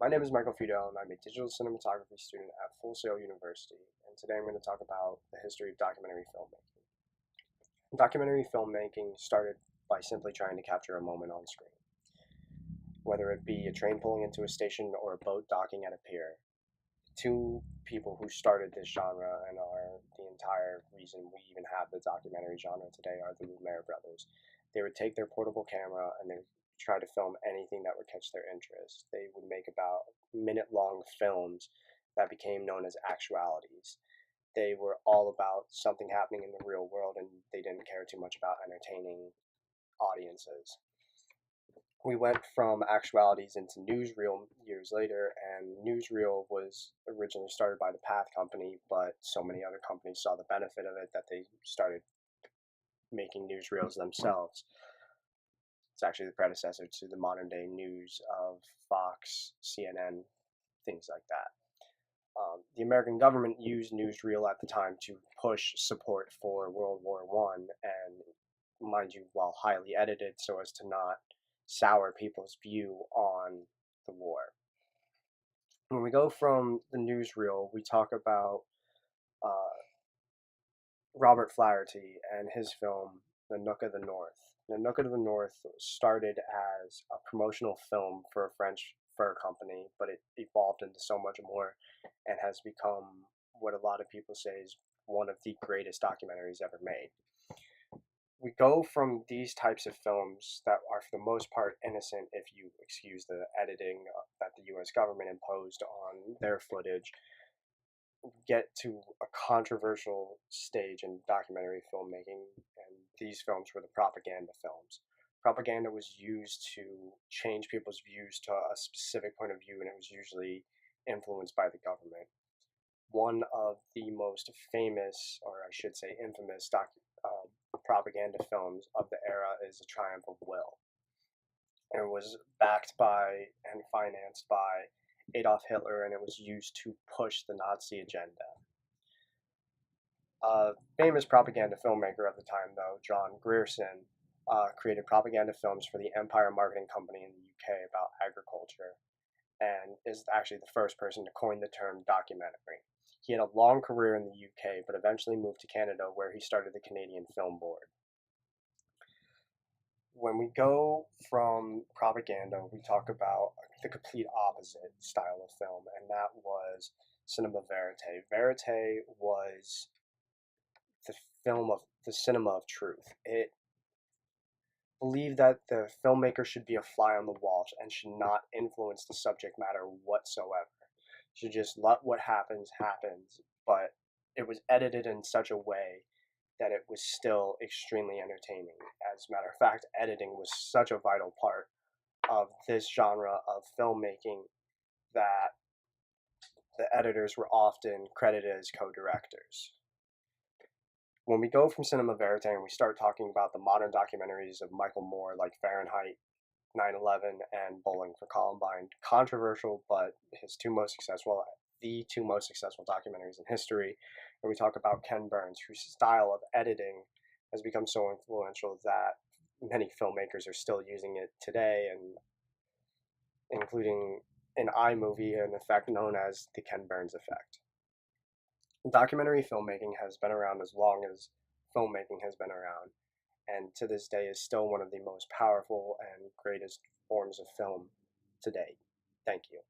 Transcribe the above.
My name is Michael Fidel, and I'm a digital cinematography student at Full Sail University, and today I'm going to talk about the history of documentary filmmaking. Documentary filmmaking started by simply trying to capture a moment on screen. Whether it be a train pulling into a station or a boat docking at a pier, two people who started this genre and are the entire reason we even have the documentary genre today are the Lumiere Brothers. They would take their portable camera and they try to film anything that would catch their interest. They would make about minute-long films that became known as actualities. They were all about something happening in the real world, and they didn't care too much about entertaining audiences. We went from actualities into newsreel years later, and newsreel was originally started by the Path Company, but so many other companies saw the benefit of it that they started making newsreels themselves. It's actually the predecessor to the modern day news of Fox, CNN, things like that. The American government used newsreel at the time to push support for World War I, and mind you, while highly edited so as to not sour people's view on the war. When we go from the newsreel, we talk about Robert Flaherty and his film The Nook of the North. The Nook of the North started as a promotional film for a French fur company, but it evolved into so much more and has become what a lot of people say is one of the greatest documentaries ever made. We go from these types of films that are for the most part innocent, if you excuse the editing that the US government imposed on their footage, get to a controversial stage in documentary filmmaking, and these films were the propaganda films. Propaganda was used to change people's views to a specific point of view, and it was usually influenced by the government. One of the most famous, or I should say infamous, propaganda films of the era is The Triumph of Will. It was backed by and financed by Adolf Hitler, and it was used to push the Nazi agenda. A famous propaganda filmmaker of the time, though, John Grierson, created propaganda films for the Empire Marketing Company in the UK about agriculture, and is actually the first person to coin the term documentary. He had a long career in the UK, but eventually moved to Canada, where he started the Canadian Film Board. When we go from propaganda, we talk about the complete opposite style of film, and that was cinema verite. Verite was the cinema of truth. It believed that the filmmaker should be a fly on the wall and should not influence the subject matter whatsoever. Should just let what happens, but it was edited in such a way that it was still extremely entertaining. As a matter of fact, editing was such a vital part of this genre of filmmaking that the editors were often credited as co-directors. When we go from cinema verite and we start talking about the modern documentaries of Michael Moore, like Fahrenheit 9/11 and Bowling for Columbine, controversial, but the two most successful documentaries in history. And we talk about Ken Burns, whose style of editing has become so influential that many filmmakers are still using it today, and including in iMovie, an effect known as the Ken Burns effect. Documentary filmmaking has been around as long as filmmaking has been around, and to this day is still one of the most powerful and greatest forms of film to date. Thank you.